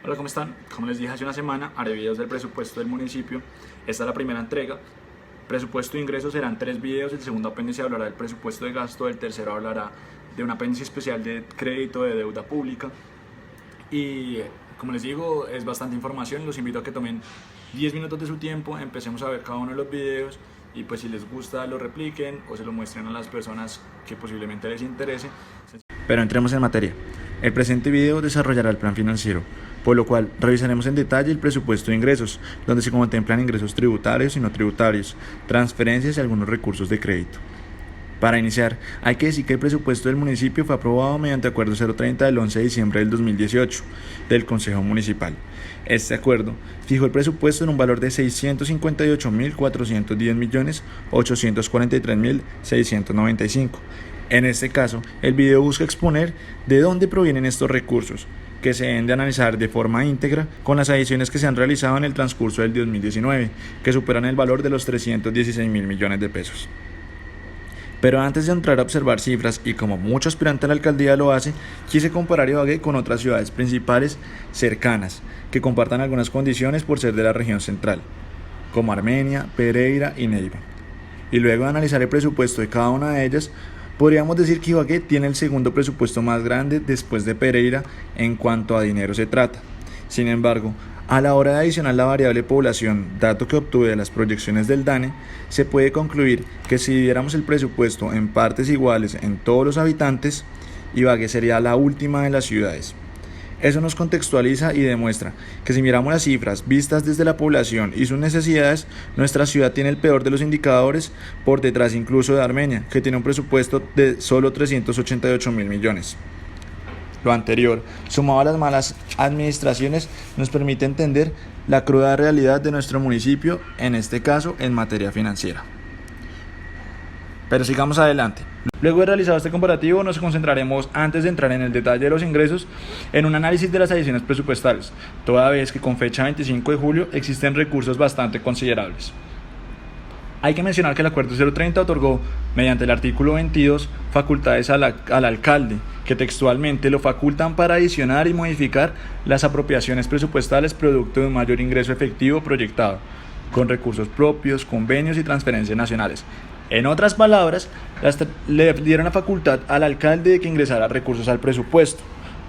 Hola, ¿cómo están? Como les dije hace una semana, haré videos del presupuesto del municipio. Esta es la primera entrega. Presupuesto de ingresos serán 3 videos. El segundo apéndice hablará del presupuesto de gasto. El tercero hablará de un apéndice especial de crédito de deuda pública. Y como les digo, es bastante información. Los invito a que tomen 10 minutos de su tiempo. Empecemos a ver cada uno de los videos. Y pues si les gusta lo repliquen o se lo muestren a las personas que posiblemente les interese. Pero entremos en materia. El presente video desarrollará el plan financiero, por lo cual revisaremos en detalle el presupuesto de ingresos, donde se contemplan ingresos tributarios y no tributarios, transferencias y algunos recursos de crédito. Para iniciar, hay que decir que el presupuesto del municipio fue aprobado mediante Acuerdo 030 del 11 de diciembre del 2018 del Consejo Municipal. Este acuerdo fijó el presupuesto en un valor de 658.410.843.695. En este caso, el video busca exponer de dónde provienen estos recursos, que se deben de analizar de forma íntegra con las adiciones que se han realizado en el transcurso del 2019, que superan el valor de los 316.000 millones de pesos. Pero antes de entrar a observar cifras, y como mucho aspirante a la alcaldía lo hace, quise comparar Ibagué con otras ciudades principales cercanas, que compartan algunas condiciones por ser de la región central, como Armenia, Pereira y Neiva. Y luego de analizar el presupuesto de cada una de ellas, podríamos decir que Ibagué tiene el segundo presupuesto más grande después de Pereira en cuanto a dinero se trata. Sin embargo, a la hora de adicionar la variable población, dato que obtuve de las proyecciones del DANE, se puede concluir que si dividiéramos el presupuesto en partes iguales en todos los habitantes, Ibagué sería la última de las ciudades. Eso nos contextualiza y demuestra que si miramos las cifras vistas desde la población y sus necesidades, nuestra ciudad tiene el peor de los indicadores, por detrás incluso de Armenia, que tiene un presupuesto de solo 388.000 millones. Lo anterior, sumado a las malas administraciones, nos permite entender la cruda realidad de nuestro municipio, en este caso en materia financiera. Pero sigamos adelante. Luego de realizado este comparativo, nos concentraremos, antes de entrar en el detalle de los ingresos, en un análisis de las adiciones presupuestales, toda vez que con fecha 25 de julio existen recursos bastante considerables. Hay que mencionar que el Acuerdo 030 otorgó, mediante el artículo 22, facultades al alcalde, que textualmente lo facultan para adicionar y modificar las apropiaciones presupuestales producto de un mayor ingreso efectivo proyectado, con recursos propios, convenios y transferencias nacionales. En otras palabras, le dieron la facultad al alcalde de que ingresara recursos al presupuesto,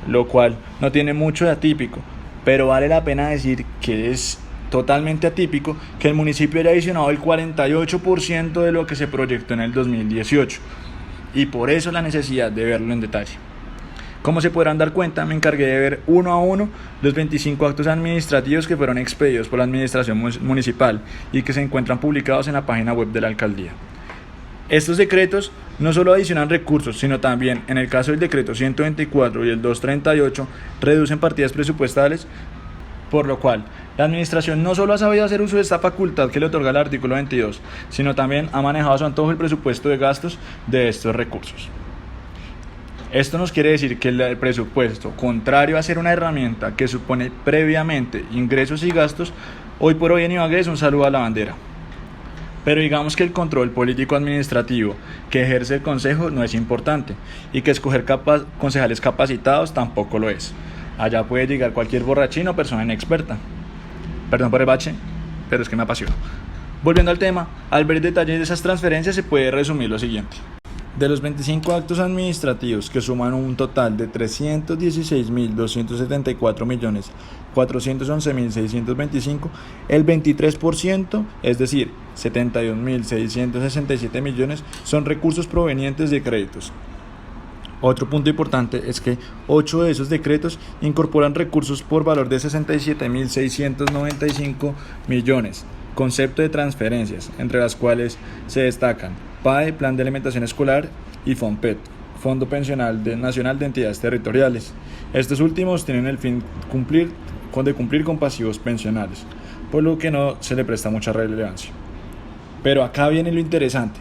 lo cual no tiene mucho de atípico, pero vale la pena decir que es totalmente atípico que el municipio haya adicionado el 48% de lo que se proyectó en el 2018, y por eso la necesidad de verlo en detalle. Como se podrán dar cuenta, me encargué de ver uno a uno los 25 actos administrativos que fueron expedidos por la administración municipal y que se encuentran publicados en la página web de la alcaldía. Estos decretos no solo adicionan recursos, sino también, en el caso del decreto 124 y el 238, reducen partidas presupuestales, por lo cual la administración no solo ha sabido hacer uso de esta facultad que le otorga el artículo 22, sino también ha manejado a su antojo el presupuesto de gastos de estos recursos. Esto nos quiere decir que el presupuesto, contrario a ser una herramienta que supone previamente ingresos y gastos, hoy por hoy en Ibagué es un saludo a la bandera. Pero digamos que el control político-administrativo que ejerce el Consejo no es importante, y que escoger concejales capacitados tampoco lo es. Allá puede llegar cualquier borrachín o persona inexperta. Perdón por el bache, pero es que me apasiona. Volviendo al tema, al ver detalles de esas transferencias se puede resumir lo siguiente. De los 25 actos administrativos, que suman un total de 316.274.411.625, el 23%, es decir, 71.667 millones, son recursos provenientes de créditos. Otro punto importante es que 8 de esos decretos incorporan recursos por valor de 67.695 millones, concepto de transferencias, entre las cuales se destacan PAE, Plan de Alimentación Escolar, y FONPET, Fondo Pensional Nacional de Entidades Territoriales. Estos últimos tienen el fin de cumplir con pasivos pensionales, por lo que no se le presta mucha relevancia. Pero acá viene lo interesante.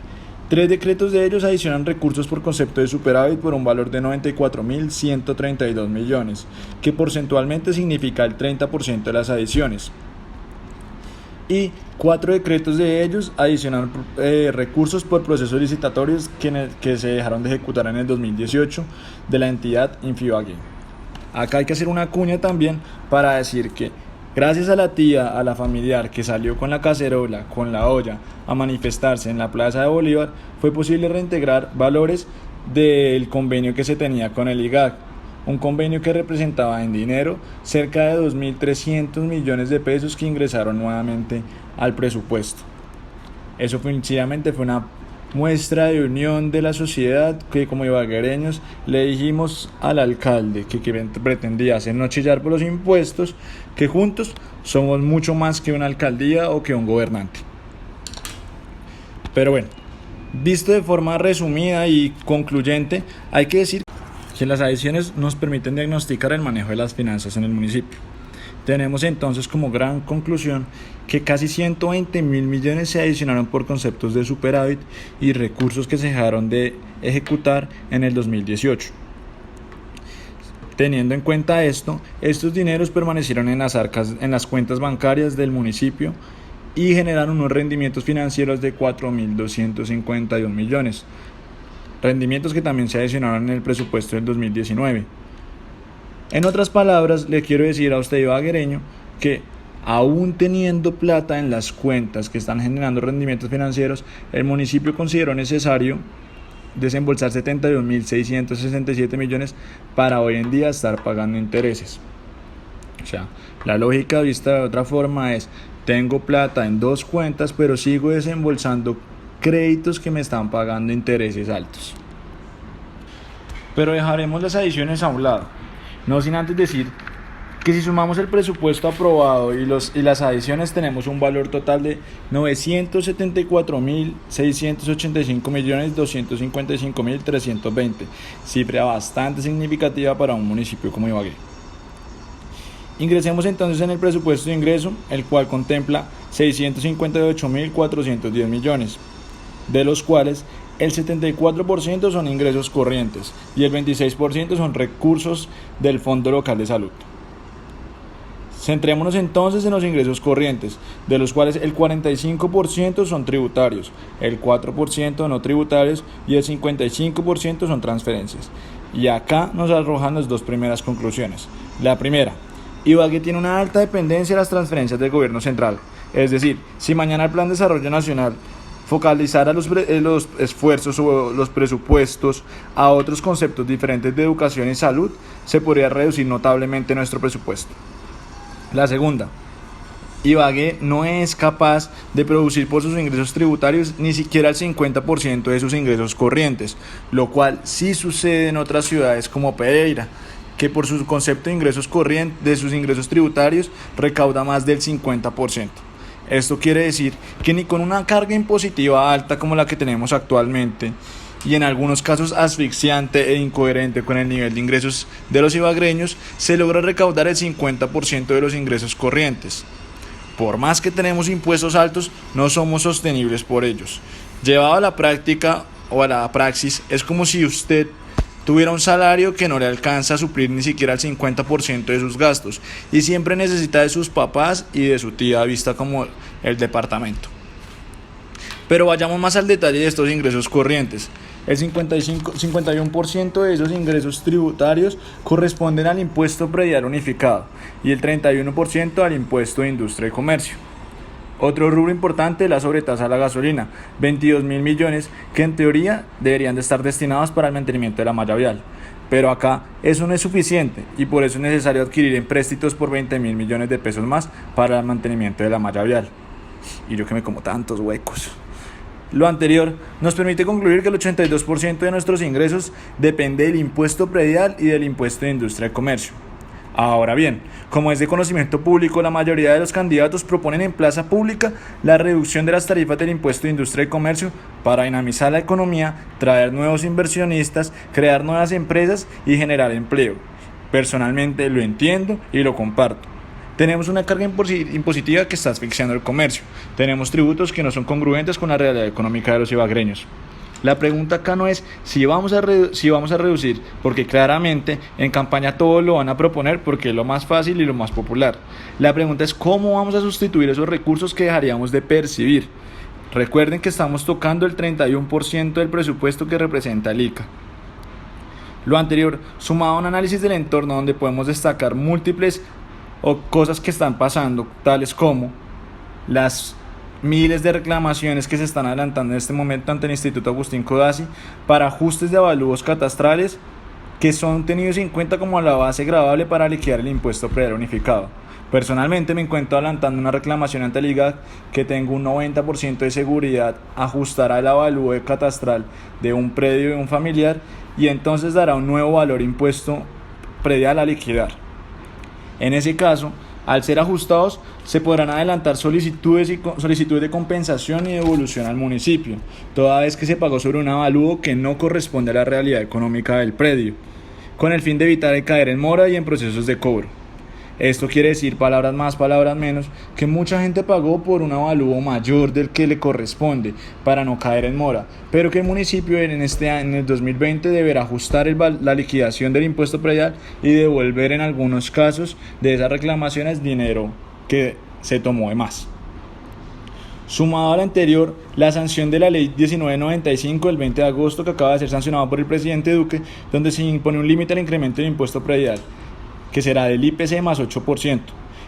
3 decretos de ellos adicionan recursos por concepto de superávit por un valor de 94.132 millones, que porcentualmente significa el 30% de las adiciones. Y 4 decretos de ellos adicionan recursos por procesos licitatorios que se dejaron de ejecutar en el 2018 de la entidad Infibagué. Acá hay que hacer una cuña también para decir que gracias a la tía, a la familiar que salió con la cacerola, con la olla, a manifestarse en la Plaza de Bolívar, fue posible reintegrar valores del convenio que se tenía con el IGAC, un convenio que representaba en dinero cerca de 2.300 millones de pesos que ingresaron nuevamente al presupuesto. Eso sencillamente fue una muestra de unión de la sociedad que como ibaguereños le dijimos al alcalde que pretendía hacernos chillar por los impuestos, que juntos somos mucho más que una alcaldía o que un gobernante. Pero bueno, visto de forma resumida y concluyente, hay que decir que las adiciones nos permiten diagnosticar el manejo de las finanzas en el municipio. Tenemos entonces como gran conclusión que casi 120.000 millones se adicionaron por conceptos de superávit y recursos que se dejaron de ejecutar en el 2018. Teniendo en cuenta esto, estos dineros permanecieron en las cuentas bancarias del municipio y generaron unos rendimientos financieros de 4.251 millones. Rendimientos que también se adicionaron en el presupuesto del 2019. En otras palabras, le quiero decir a usted ibaguereño que aún teniendo plata en las cuentas que están generando rendimientos financieros, el municipio consideró necesario desembolsar 71.667 millones para hoy en día estar pagando intereses. O sea, la lógica vista de otra forma es: tengo plata en dos cuentas, pero sigo desembolsando créditos que me están pagando intereses altos. Pero dejaremos las adiciones a un lado, no sin antes decir que si sumamos el presupuesto aprobado y las adiciones, tenemos un valor total de 974.685.255.320, cifra bastante significativa para un municipio como Ibagué. Ingresemos entonces en el presupuesto de ingreso, el cual contempla 658.410 millones, de los cuales el 74% son ingresos corrientes y el 26% son recursos del Fondo Local de Salud. Centrémonos entonces en los ingresos corrientes, de los cuales el 45% son tributarios, el 4% no tributarios y el 55% son transferencias. Y acá nos arrojan las dos primeras conclusiones. La primera: Ibagué tiene una alta dependencia de las transferencias del gobierno central. Es decir, si mañana el Plan de Desarrollo Nacional focalizara los esfuerzos o los presupuestos a otros conceptos diferentes de educación y salud, se podría reducir notablemente nuestro presupuesto. La segunda: Ibagué no es capaz de producir por sus ingresos tributarios ni siquiera el 50% de sus ingresos corrientes, lo cual sí sucede en otras ciudades como Pereira, que por su concepto de ingresos corrientes, de sus ingresos tributarios, recauda más del 50%. Esto quiere decir que ni con una carga impositiva alta como la que tenemos actualmente, y en algunos casos asfixiante e incoherente con el nivel de ingresos de los ibaguereños, se logra recaudar el 50% de los ingresos corrientes. Por más que tenemos impuestos altos, no somos sostenibles por ellos. Llevado a la práctica o a la praxis, es como si usted tuviera un salario que no le alcanza a suplir ni siquiera el 50% de sus gastos y siempre necesita de sus papás y de su tía, vista como el departamento. Pero vayamos más al detalle de estos ingresos corrientes. El 51% de esos ingresos tributarios corresponden al impuesto predial unificado y el 31% al impuesto de industria y comercio. Otro rubro importante es la sobretasa a la gasolina, 22.000 millones que en teoría deberían de estar destinados para el mantenimiento de la malla vial. Pero acá eso no es suficiente y por eso es necesario adquirir empréstitos por 20.000 millones de pesos más para el mantenimiento de la malla vial. Y yo que me como tantos huecos. Lo anterior nos permite concluir que el 82% de nuestros ingresos depende del impuesto predial y del impuesto de industria y comercio. Ahora bien, como es de conocimiento público, la mayoría de los candidatos proponen en plaza pública la reducción de las tarifas del impuesto de industria y comercio para dinamizar la economía, traer nuevos inversionistas, crear nuevas empresas y generar empleo. Personalmente lo entiendo y lo comparto. Tenemos una carga impositiva que está asfixiando el comercio. Tenemos tributos que no son congruentes con la realidad económica de los ibaguereños. La pregunta acá no es si vamos a reducir, porque claramente en campaña todos lo van a proponer porque es lo más fácil y lo más popular. La pregunta es cómo vamos a sustituir esos recursos que dejaríamos de percibir. Recuerden que estamos tocando el 31% del presupuesto que representa el ICA. Lo anterior, sumado a un análisis del entorno donde podemos destacar múltiples o cosas que están pasando, tales como las miles de reclamaciones que se están adelantando en este momento ante el Instituto Agustín Codazzi para ajustes de avalúos catastrales que son tenidos en cuenta como la base gravable para liquidar el impuesto predial unificado. Personalmente me encuentro adelantando una reclamación ante el IGAC que tengo un 90% de seguridad ajustará el avalúo de catastral de un predio de un familiar y entonces dará un nuevo valor impuesto predial a liquidar. En ese caso, al ser ajustados, se podrán adelantar solicitudes de compensación y devolución al municipio, toda vez que se pagó sobre un avalúo que no corresponde a la realidad económica del predio, con el fin de evitar el caer en mora y en procesos de cobro. Esto quiere decir, palabras más, palabras menos, que mucha gente pagó por un avalúo mayor del que le corresponde para no caer en mora, pero que el municipio en el 2020 deberá ajustar la liquidación del impuesto predial y devolver en algunos casos de esas reclamaciones dinero que se tomó de más. Sumado al anterior, la sanción de la Ley 1995 del 20 de agosto que acaba de ser sancionada por el presidente Duque, donde se impone un límite al incremento del impuesto predial, que será del IPC más 8%,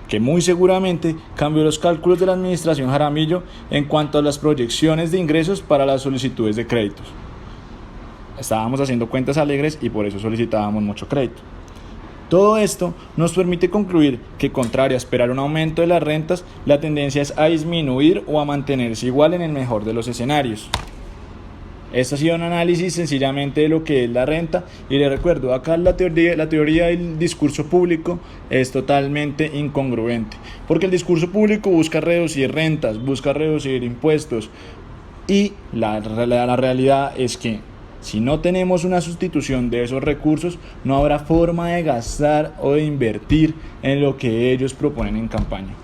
que muy seguramente cambió los cálculos de la administración Jaramillo en cuanto a las proyecciones de ingresos para las solicitudes de créditos. Estábamos haciendo cuentas alegres y por eso solicitábamos mucho crédito. Todo esto nos permite concluir que, contrario a esperar un aumento de las rentas, la tendencia es a disminuir o a mantenerse igual en el mejor de los escenarios. Esto ha sido un análisis sencillamente de lo que es la renta y les recuerdo, acá la teoría del discurso público es totalmente incongruente, porque el discurso público busca reducir rentas, busca reducir impuestos y la realidad es que si no tenemos una sustitución de esos recursos, no habrá forma de gastar o de invertir en lo que ellos proponen en campaña.